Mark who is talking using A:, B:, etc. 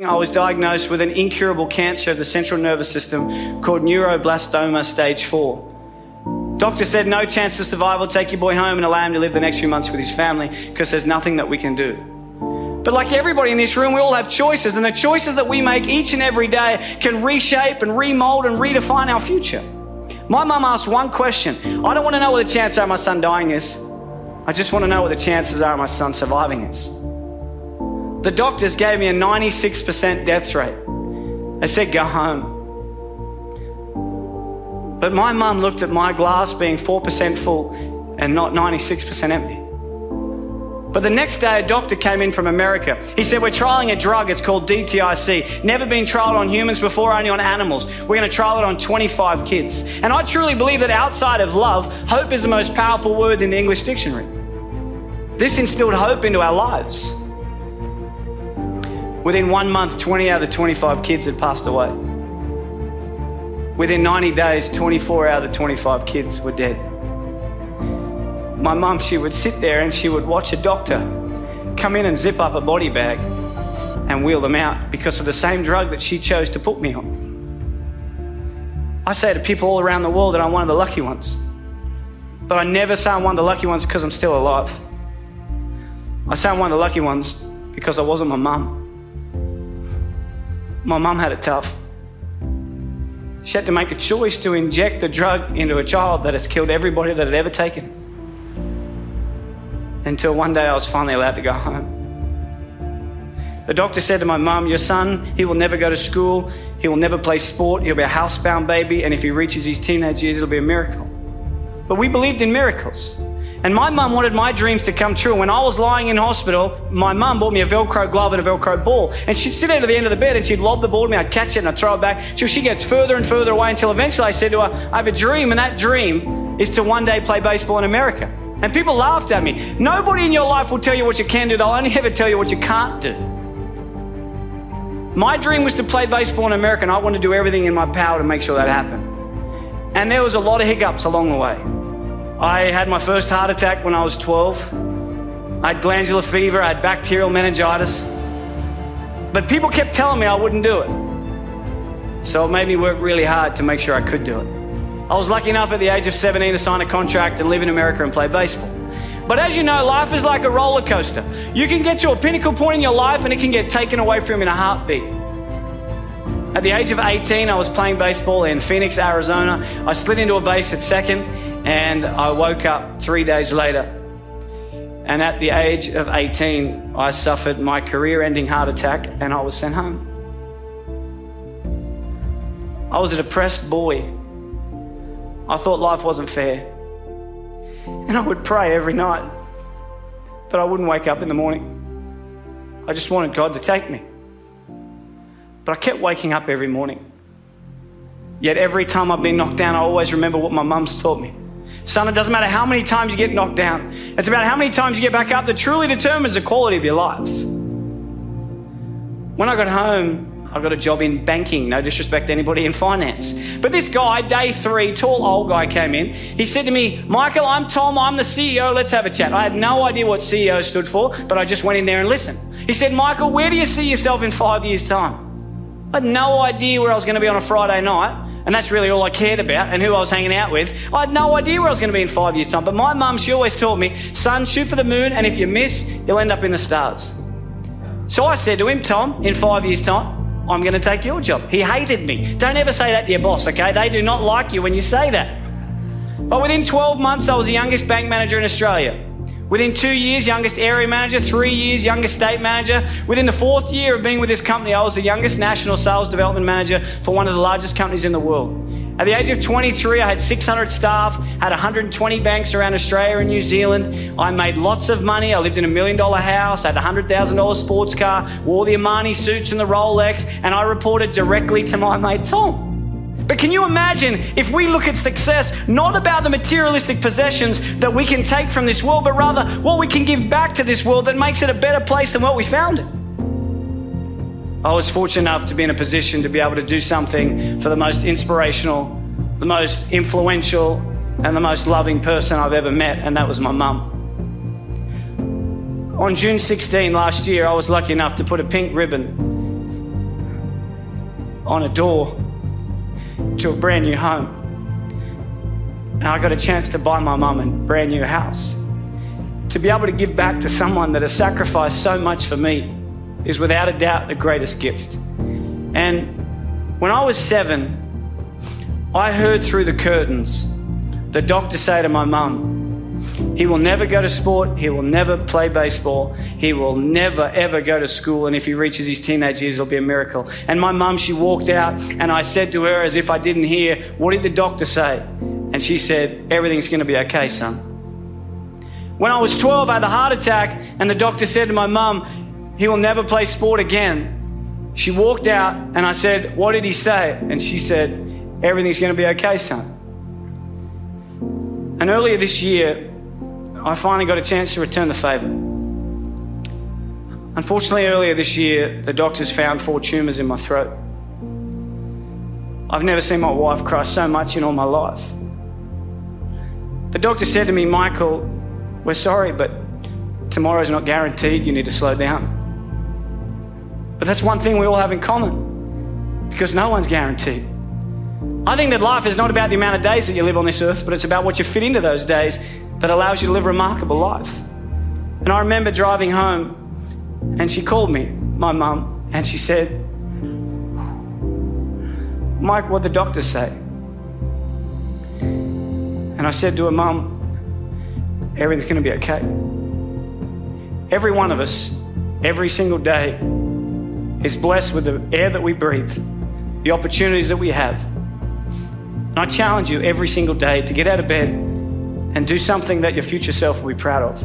A: I was diagnosed with an incurable cancer of the central nervous system called neuroblastoma stage 4. Doctor said no chance of survival, take your boy home and allow him to live the next few months with his family because there's nothing that we can do. But like everybody in this room, we all have choices, and the choices that we make each and every day can reshape and remold and redefine our future. My mum asked one question. I don't want to know what the chances are of my son dying is. I just want to know what the chances are of my son surviving is. The doctors gave me a 96% death rate. They said, go home. But my mum looked at my glass being 4% full and not 96% empty. But the next day, a doctor came in from America. He said, we're trialing a drug. It's called DTIC. Never been trialed on humans before, only on animals. We're going to trial it on 25 kids. And I truly believe that outside of love, hope is the most powerful word in the English dictionary. This instilled hope into our lives. Within 1 month, 20 out of the 25 kids had passed away. Within 90 days, 24 out of the 25 kids were dead. My mum, she would sit there and she would watch a doctor come in and zip up a body bag and wheel them out because of the same drug that she chose to put me on. I say to people all around the world that I'm one of the lucky ones. But I never say I'm one of the lucky ones because I'm still alive. I say I'm one of the lucky ones because I wasn't my mum. My mum had it tough. She had to make a choice to inject the drug into a child that has killed everybody that had ever taken it. Until one day I was finally allowed to go home. The doctor said to my mum, your son, he will never go to school, he will never play sport, he'll be a housebound baby, and if he reaches his teenage years, it'll be a miracle. But we believed in miracles. And my mum wanted my dreams to come true. When I was lying in hospital, my mum bought me a Velcro glove and a Velcro ball. And she'd sit at the end of the bed and she'd lob the ball to me. I'd catch it and I'd throw it back. Till she gets further and further away until eventually I said to her, I have a dream, and that dream is to one day play baseball in America. And people laughed at me. Nobody in your life will tell you what you can do. They'll only ever tell you what you can't do. My dream was to play baseball in America, and I wanted to do everything in my power to make sure that happened. And there was a lot of hiccups along the way. I had my first heart attack when I was 12. I had glandular fever, I had bacterial meningitis. But people kept telling me I wouldn't do it. So it made me work really hard to make sure I could do it. I was lucky enough at the age of 17 to sign a contract and live in America and play baseball. But as you know, life is like a roller coaster. You can get to a pinnacle point in your life and it can get taken away from you in a heartbeat. At the age of 18, I was playing baseball in Phoenix, Arizona. I slid into a base at second and I woke up 3 days later. And at the age of 18, I suffered my career-ending heart attack and I was sent home. I was a depressed boy. I thought life wasn't fair. And I would pray every night, but I wouldn't wake up in the morning. I just wanted God to take me. But I kept waking up every morning. Yet every time I've been knocked down, I always remember what my mum's taught me. Son, it doesn't matter how many times you get knocked down. It's about how many times you get back up that truly determines the quality of your life. When I got home, I got a job in banking, no disrespect to anybody in finance. But this guy, day 3, tall old guy came in. He said to me, Michael, I'm Tom, I'm the CEO, let's have a chat. I had no idea what CEO stood for, but I just went in there and listened. He said, Michael, where do you see yourself in 5 years' time? I had no idea where I was going to be on a Friday night, and that's really all I cared about and who I was hanging out with. I had no idea where I was going to be in 5 years' time, but my mum, she always taught me, son, shoot for the moon, and if you miss, you'll end up in the stars. So I said to him, Tom, in 5 years' time, I'm going to take your job. He hated me. Don't ever say that to your boss, okay? They do not like you when you say that. But within 12 months, I was the youngest bank manager in Australia. Within 2 years, youngest area manager. 3 years, youngest state manager. Within the 4th year of being with this company, I was the youngest national sales development manager for one of the largest companies in the world. At the age of 23, I had 600 staff, had 120 banks around Australia and New Zealand. I made lots of money. I lived in $1 million house, I had a $100,000 sports car, wore the Armani suits and the Rolex, and I reported directly to my mate Tom. But can you imagine if we look at success not about the materialistic possessions that we can take from this world, but rather what we can give back to this world that makes it a better place than what we found it? I was fortunate enough to be in a position to be able to do something for the most inspirational, the most influential, and the most loving person I've ever met, and that was my mum. On June 16 last year, I was lucky enough to put a pink ribbon on a door to a brand new home. And I got a chance to buy my mum a brand new house. To be able to give back to someone that has sacrificed so much for me is without a doubt the greatest gift. And when I was 7, I heard through the curtains the doctor say to my mum, he will never go to sport, he will never play baseball, he will never ever go to school, and if he reaches his teenage years it'll be a miracle. And my mum, she walked out, and I said to her as if I didn't hear, what did the doctor say? And she said, everything's going to be okay, son. When I was 12, I had a heart attack, and the doctor said to my mum, he will never play sport again. She walked out, and I said, what did he say? And she said, everything's going to be okay, son. And earlier this year, I finally got a chance to return the favour. Unfortunately, earlier this year, the doctors found 4 tumours in my throat. I've never seen my wife cry so much in all my life. The doctor said to me, Michael, we're sorry, but tomorrow's not guaranteed. You need to slow down. But that's one thing we all have in common, because no one's guaranteed. I think that life is not about the amount of days that you live on this earth, but it's about what you fit into those days that allows you to live a remarkable life. And I remember driving home, and she called me, my mum, and she said, Mike, what'd the doctor say? And I said to her, Mum, everything's going to be okay. Every one of us, every single day, is blessed with the air that we breathe, the opportunities that we have. And I challenge you every single day to get out of bed and do something that your future self will be proud of.